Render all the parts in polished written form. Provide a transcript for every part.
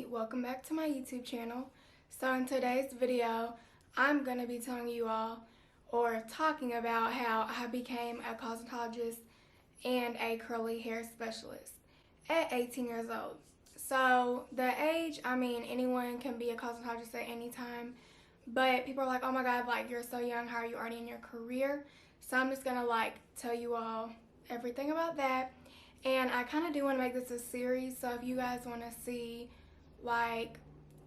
Cosmetology. Welcome back to my YouTube channel. So in today's video, I'm going to be telling you all or talking about how I became a cosmetologist and a curly hair specialist at 18 years old. So the age, I mean, anyone can be a cosmetologist at any time, but people are like, oh my god, like you're so young, how are you already in your career? So I'm just going to tell you all everything about that. And I kind of do want to make this a series, so if you guys want to see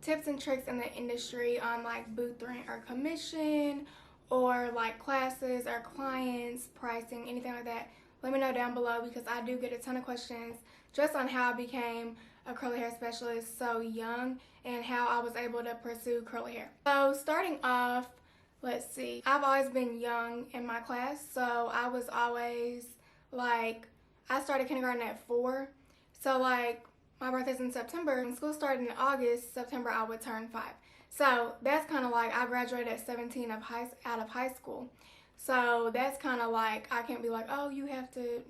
tips and tricks in the industry on booth rent or commission, or classes or clients, pricing, anything like that, let me know down below, because I do get a ton of questions just on how I became a curly hair specialist so young and how I was able to pursue curly hair. So starting off, let's see, I've always been young in my class, so I was always I started kindergarten at 4, so my birthday's in September, and school started in August. September I would turn 5. So that's kind of I graduated at 17 out of high school. So that's kind of I can't be oh, you have to,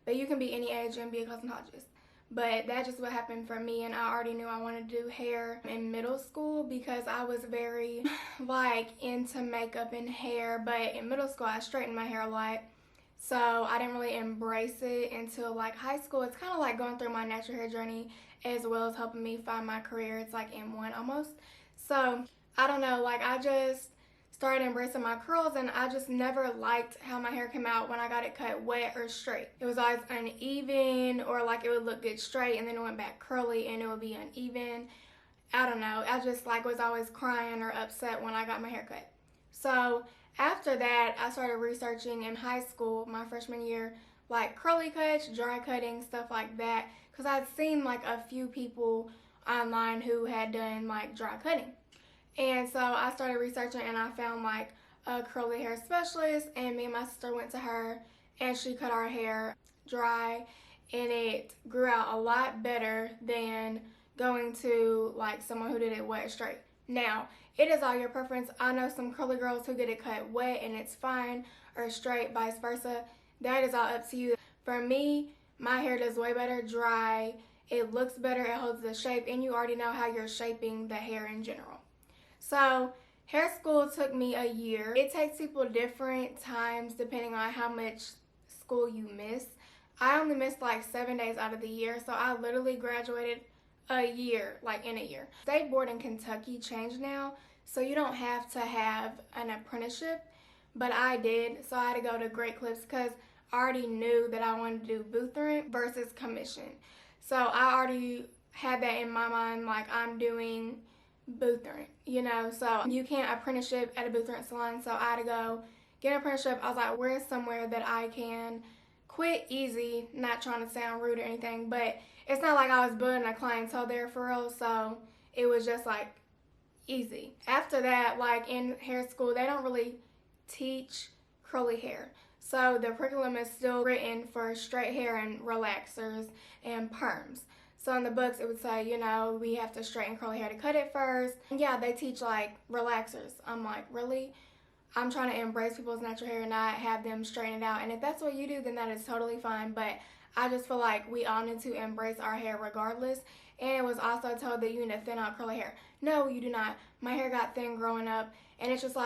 but you can be any age and be a cosmetologist. But that's just what happened for me, and I already knew I wanted to do hair in middle school because I was very into makeup and hair, but in middle school I straightened my hair a lot. So I didn't really embrace it until high school. It's kind of going through my natural hair journey as well as helping me find my career. It's in one almost. So I don't know, I just started embracing my curls, and I just never liked how my hair came out when I got it cut wet or straight. It was always uneven, or it would look good straight and then it went back curly and it would be uneven. I don't know. I just was always crying or upset when I got my hair cut. So after that, I started researching in high school, my freshman year, curly cuts, dry cutting, stuff like that, because I'd seen a few people online who had done dry cutting. And so I started researching, and I found a curly hair specialist, and me and my sister went to her, and she cut our hair dry, and it grew out a lot better than going to someone who did it wet straight. Now, it is all your preference. I know some curly girls who get it cut wet and it's fine, or straight, vice versa. That is all up to you. For me, my hair does way better dry. It looks better, it holds the shape, and you already know how you're shaping the hair in general. So hair school took me a year. It takes people different times depending on how much school you miss. I only missed 7 days out of the year, so I literally graduated a year, in a year. State board in Kentucky changed now, so you don't have to have an apprenticeship, but I did, so I had to go to Great Clips because I already knew that I wanted to do booth rent versus commission. So I already had that in my mind, I'm doing booth rent, so you can't apprenticeship at a booth rent salon, so I had to go get an apprenticeship. I was where's somewhere that I can quit easy, not trying to sound rude or anything, but it's not I was building a clientele there for real, so it was just easy. After that, in hair school, they don't really teach curly hair. So the curriculum is still written for straight hair and relaxers and perms. So in the books, it would say, we have to straighten curly hair to cut it first. And yeah, they teach relaxers. I'm really? I'm trying to embrace people's natural hair and not have them straighten it out. And if that's what you do, then that is totally fine. But I just feel we all need to embrace our hair regardless. And it was also told that you need to thin out curly hair. No, you do not. My hair got thin growing up, and it's just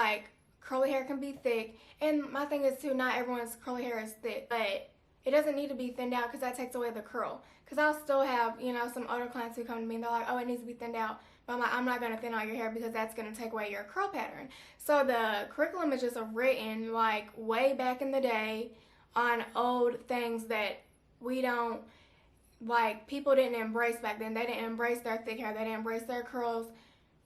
curly hair can be thick. And my thing is too, not everyone's curly hair is thick, but it doesn't need to be thinned out because that takes away the curl. Because I'll still have, some older clients who come to me and they're oh, it needs to be thinned out. But I'm not going to thin out your hair because that's going to take away your curl pattern. So the curriculum is just written way back in the day on old things that we don't, people didn't embrace back then. They didn't embrace their thick hair. They didn't embrace their curls,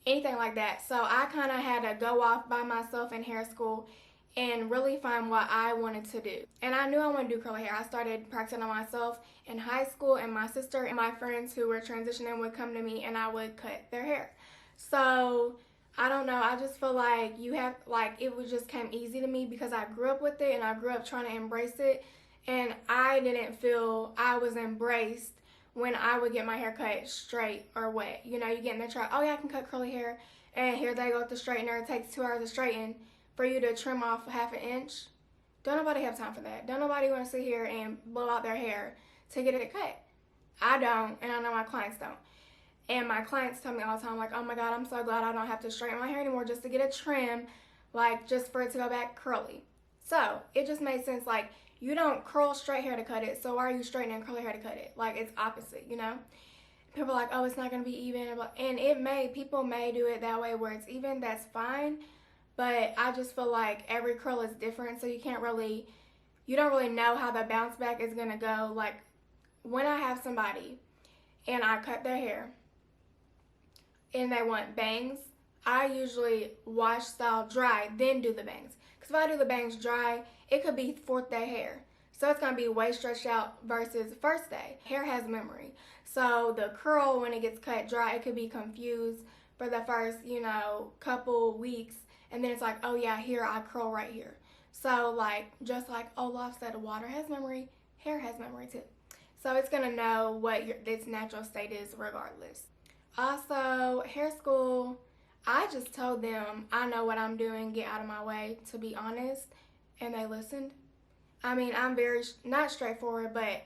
anything like that. So I kind of had to go off by myself in hair school and really find what I wanted to do. And I knew I wanted to do curly hair. I started practicing on myself in high school, and my sister and my friends who were transitioning would come to me and I would cut their hair. So I don't know, I just feel you have, it would just came easy to me because I grew up with it and I grew up trying to embrace it. And I didn't feel I was embraced when I would get my hair cut straight or wet. You get in there try, oh yeah, I can cut curly hair, and here they go with the straightener. It takes 2 hours to straighten for you to trim off ½ an inch. Don't nobody have time for that. Don't nobody want to sit here and blow out their hair to get it cut. I don't, and I know my clients don't. And my clients tell me all the time, like, oh my God, I'm so glad I don't have to straighten my hair anymore just to get a trim, like, just for it to go back curly. So it just made sense, like, you don't curl straight hair to cut it, so why are you straightening curly hair to cut it? Like, it's opposite, you know? People are like, oh, it's not going to be even, and people may do it that way where it's even, that's fine, but I just feel like every curl is different, so you don't really know how the bounce back is going to go. Like, when I have somebody and I cut their hair and they want bangs, I usually wash, style, dry, then do the bangs. Because if I do the bangs dry, it could be 4th day hair. So it's going to be way stretched out versus first day. Hair has memory. So the curl, when it gets cut dry, it could be confused for the first, couple weeks. And then it's like, oh yeah, here, I curl right here. So like, just like Olaf said, water has memory, hair has memory too. So it's going to know what its natural state is regardless. Also, hair school, I just told them I know what I'm doing, get out of my way, to be honest, and they listened. I mean, I'm very, not straightforward, but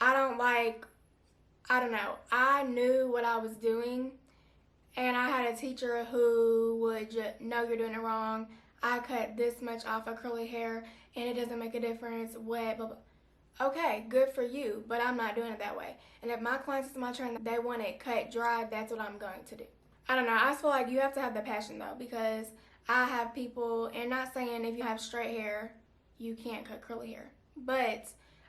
I don't know. I knew what I was doing, and I had a teacher who would just, no, you're doing it wrong. I cut this much off of curly hair, and it doesn't make a difference, wet, blah, blah. Okay, good for you, but I'm not doing it that way. And if my clients, it's my turn, they want it cut dry, that's what I'm going to do. I don't know. I just feel like you have to have the passion, though, because I have people, and not saying if you have straight hair, you can't cut curly hair. But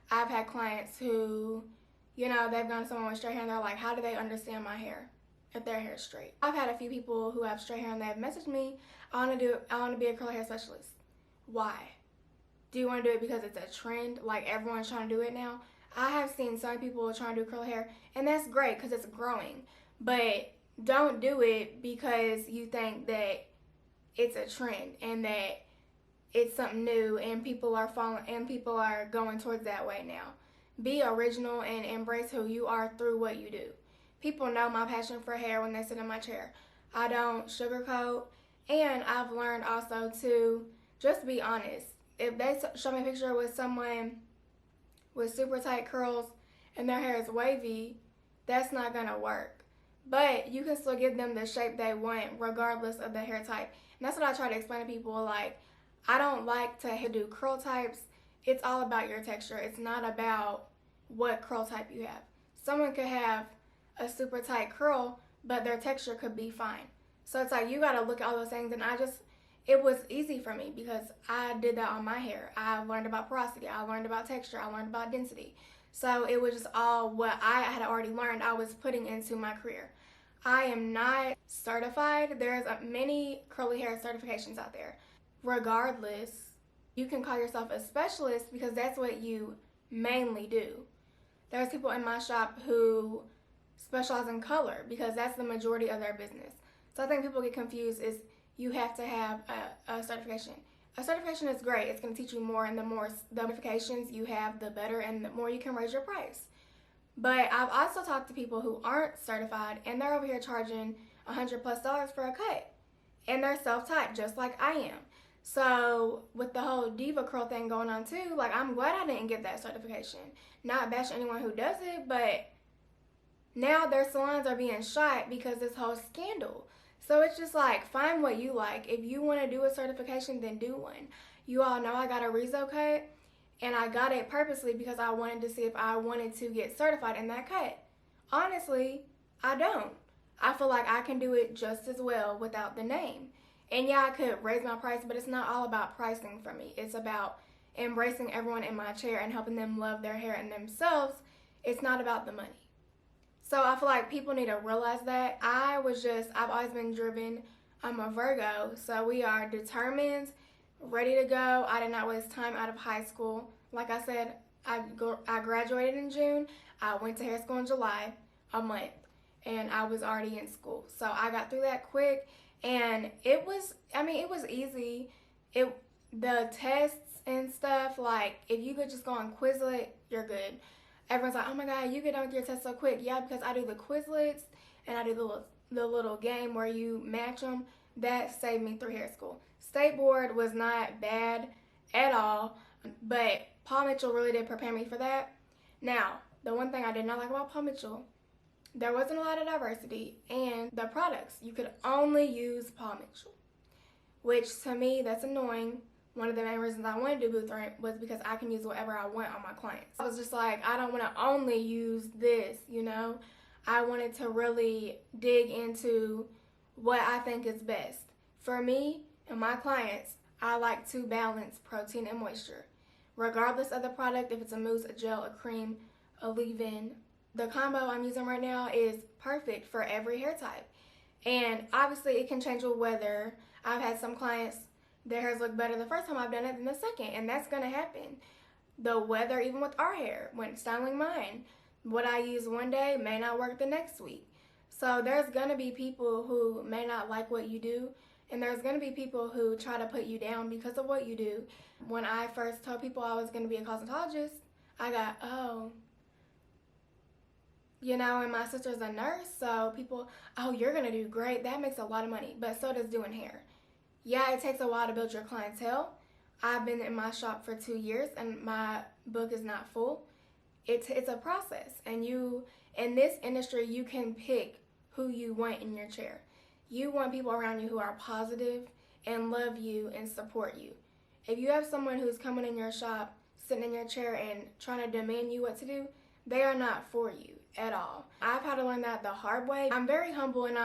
I've had clients who, they've gone to someone with straight hair, and they're like, how do they understand my hair if their hair is straight? I've had a few people who have straight hair, and they've messaged me, I want to be a curly hair specialist. Why? Do you want to do it because it's a trend, like everyone's trying to do it now? I have seen some people trying to do curly hair, and that's great because it's growing. But don't do it because you think that it's a trend and that it's something new and people are going towards that way now. Be original and embrace who you are through what you do. People know my passion for hair when they sit in my chair. I don't sugarcoat, and I've learned also to just be honest. If they show me a picture with someone with super tight curls and their hair is wavy, that's not going to work. But you can still give them the shape they want regardless of the hair type. And that's what I try to explain to people. Like, I don't like to do curl types. It's all about your texture. It's not about what curl type you have. Someone could have a super tight curl, but their texture could be fine. So it's like you got to look at all those things, and it was easy for me because I did that on my hair. I learned about porosity. I learned about texture. I learned about density. So it was just all what I had already learned I was putting into my career. I am not certified. There's many curly hair certifications out there. Regardless, you can call yourself a specialist because that's what you mainly do. There's people in my shop who specialize in color because that's the majority of their business. So I think people get confused is you have to have a certification. A certification is great. It's going to teach you more, and the more the certifications you have, the better, and the more you can raise your price. But I've also talked to people who aren't certified, and they're over here charging $100+ for a cut, and they're self-taught just like I am. So with the whole diva curl thing going on too, like, I'm glad I didn't get that certification. Not bashing anyone who does it, but now their salons are being shot because this whole scandal. So it's just like, find what you like. If you want to do a certification, then do one. You all know I got a Rizzo cut, and I got it purposely because I wanted to see if I wanted to get certified in that cut. Honestly, I don't. I feel like I can do it just as well without the name. And yeah, I could raise my price, but it's not all about pricing for me. It's about embracing everyone in my chair and helping them love their hair and themselves. It's not about the money. So I feel like people need to realize that. I've always been driven. I'm a Virgo, so we are determined, ready to go. I did not waste time out of high school. Like I said, I graduated in June. I went to hair school in July, a month, and I was already in school. So I got through that quick, and it was easy. The tests and stuff, like, if you could just go on Quizlet, you're good. Everyone's like, oh my God, you get done with your test so quick. Yeah, because I do the Quizlets, and I do the little game where you match them. That saved me through hair school. State board was not bad at all, but Paul Mitchell really did prepare me for that. Now, the one thing I did not like about Paul Mitchell, there wasn't a lot of diversity, and the products, you could only use Paul Mitchell, which to me, that's annoying. One of the main reasons I wanted to do booth rent was because I can use whatever I want on my clients. I was just like, I don't want to only use this, you know? I wanted to really dig into what I think is best. For me and my clients, I like to balance protein and moisture. Regardless of the product, if it's a mousse, a gel, a cream, a leave-in, the combo I'm using right now is perfect for every hair type. And obviously it can change with weather. I've had some clients, their hairs look better the first time I've done it than the second, and that's going to happen. The weather, even with our hair, when styling mine, what I use one day may not work the next week. So there's going to be people who may not like what you do, and there's going to be people who try to put you down because of what you do. When I first told people I was going to be a cosmetologist, I got, oh, you know, and my sister's a nurse, so people, oh, you're going to do great. That makes a lot of money, but so does doing hair. Yeah, it takes a while to build your clientele. I've been in my shop for 2 years, and my book is not full. It's a process, and you, in this industry, you can pick who you want in your chair. You want people around you who are positive and love you and support you. If you have someone who's coming in your shop, sitting in your chair and trying to demand you what to do, they are not for you at all. I've had to learn that the hard way. I'm very humble, and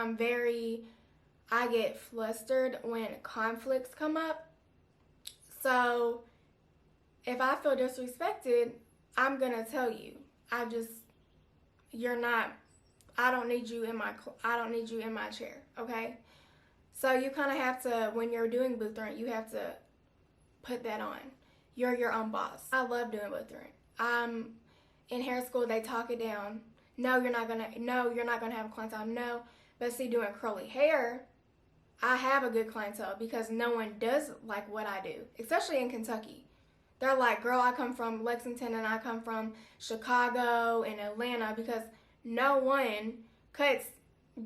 I get flustered when conflicts come up. So if I feel disrespected, I'm gonna tell you. I don't need you in my chair, okay? So you kind of have to, when you're doing booth rent, you have to put that on. You're your own boss. I love doing booth rent. In hair school, they talk it down. No, you're not gonna have a clientele. No, but see, doing curly hair, I have a good clientele because no one does like what I do, especially in Kentucky. They're like, girl, I come from Lexington and I come from Chicago and Atlanta, because no one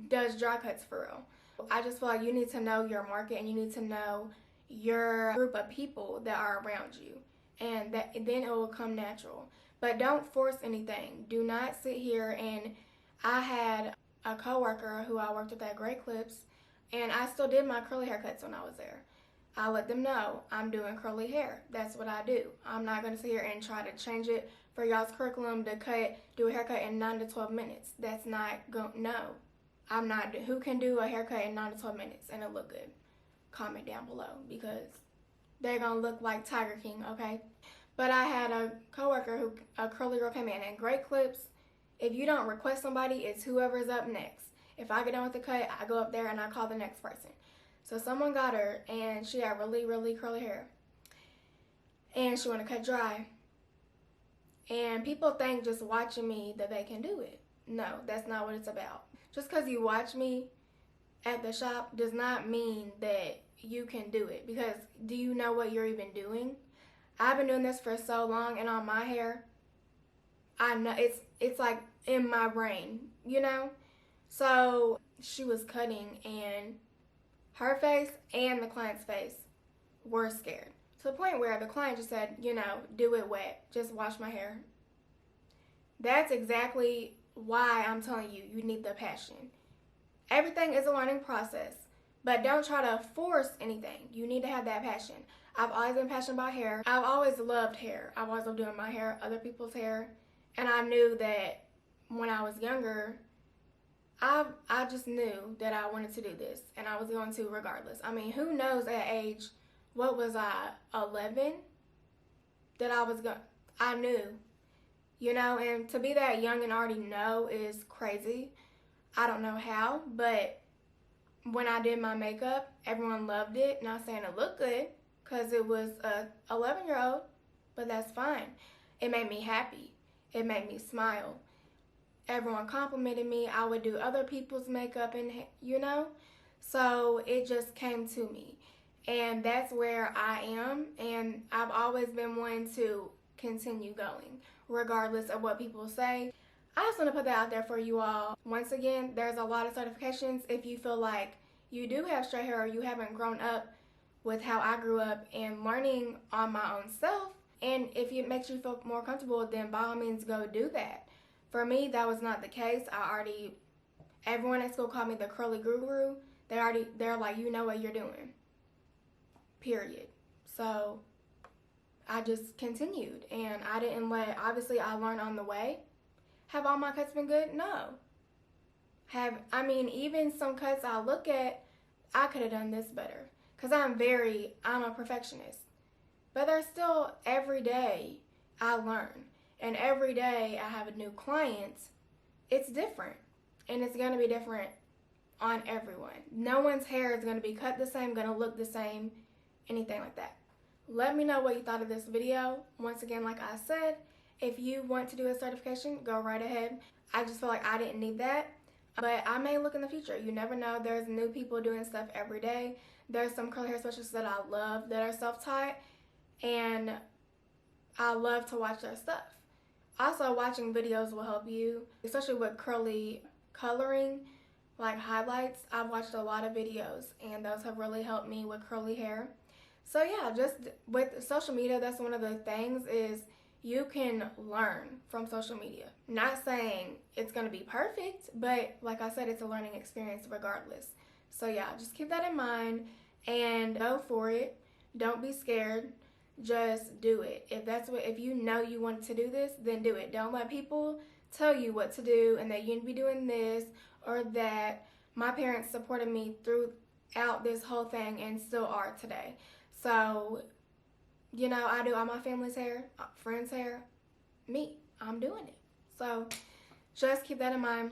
does dry cuts for real. I just feel like you need to know your market, and you need to know your group of people that are around you, and then it will come natural. But don't force anything. Do not sit here, and I had a coworker who I worked with at Great Clips, and I still did my curly haircuts when I was there. I let them know I'm doing curly hair. That's what I do. I'm not going to sit here and try to change it for y'all's curriculum to do a haircut in 9 to 12 minutes. That's not no. I'm not. Who can do a haircut in 9 to 12 minutes and it look good? Comment down below, because they're going to look like Tiger King, okay? But I had a coworker a curly girl came in, and Great Clips, if you don't request somebody, it's whoever's up next. If I get done with the cut, I go up there and I call the next person. So someone got her, and she had really, really curly hair, and she wanted to cut dry. And people think just watching me that they can do it. No, that's not what it's about. Just because you watch me at the shop does not mean that you can do it, because do you know what you're even doing? I've been doing this for so long, and on my hair, I know it's like in my brain, you know? So she was cutting, and her face and the client's face were scared, to the point where the client just said, you know, do it wet, just wash my hair. That's exactly why I'm telling you, you need the passion. Everything is a learning process, but don't try to force anything. You need to have that passion. I've always been passionate about hair. I've always loved hair. I've always loved doing my hair, other people's hair, and I knew that when I was younger, I just knew that I wanted to do this, and I was going to regardless. I mean, who knows at age, what was I, 11? That I knew, you know, and to be that young and already know is crazy. I don't know how, but when I did my makeup, everyone loved it. Not saying it looked good, because it was a 11-year-old, but that's fine. It made me happy. It made me smile. Everyone complimented me. I would do other people's makeup, and you know, so it just came to me, and that's where I am. And I've always been one to continue going regardless of what people say. I just want to put that out there for you all. Once again, there's a lot of certifications. If you feel like you do have straight hair, or you haven't grown up with how I grew up and learning on my own self, and if it makes you feel more comfortable, then by all means go do that. For me, that was not the case. Everyone at school called me the curly guru. They're like, you know what you're doing. Period. So I just continued, and I didn't obviously I learned on the way. Have all my cuts been good? No. Even some cuts I look at, I could have done this better. Because I'm a perfectionist. But there's still, every day I learn. And every day I have a new client. It's different. And it's going to be different on everyone. No one's hair is going to be cut the same, going to look the same, anything like that. Let me know what you thought of this video. Once again, like I said, if you want to do a certification, go right ahead. I just feel like I didn't need that. But I may look in the future. You never know. There's new people doing stuff every day. There's some curly hair specialists that I love that are self-taught, and I love to watch their stuff. Also, watching videos will help you, especially with curly coloring, like highlights. I've watched a lot of videos, and those have really helped me with curly hair. So yeah, just with social media, that's one of the things is you can learn from social media. Not saying it's going to be perfect, but like I said, it's a learning experience regardless. So yeah, just keep that in mind and go for it. Don't be scared. Just do it. If you know you want to do this, then do it. Don't let people tell you what to do and that you need to be doing this or that. My parents supported me throughout this whole thing and still are today. So, I do all my family's hair, friends' hair, I'm doing it. So, just keep that in mind.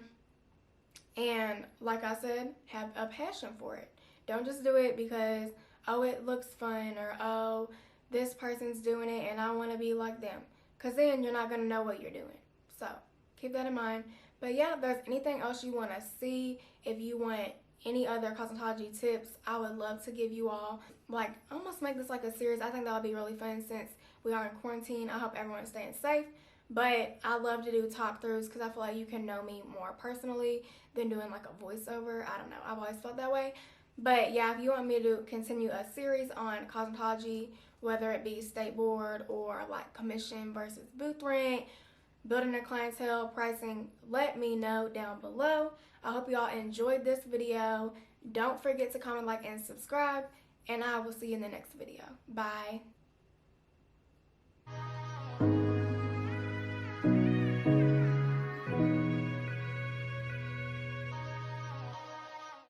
And like I said, have a passion for it. Don't just do it because, oh, it looks fun, or, oh, this person's doing it and I want to be like them. Because then you're not going to know what you're doing. So, keep that in mind. But yeah, if there's anything else you want to see, if you want any other cosmetology tips, I would love to give you all, almost make this like a series. I think that would be really fun since we are in quarantine. I hope everyone's staying safe. But I love to do talk throughs because I feel like you can know me more personally than doing like a voiceover. I don't know. I've always felt that way. But yeah, if you want me to continue a series on cosmetology, whether it be state board or like commission versus booth rent, building a clientele, pricing, let me know down below. I hope you all enjoyed this video. Don't forget to comment, like, and subscribe, and I will see you in the next video. Bye.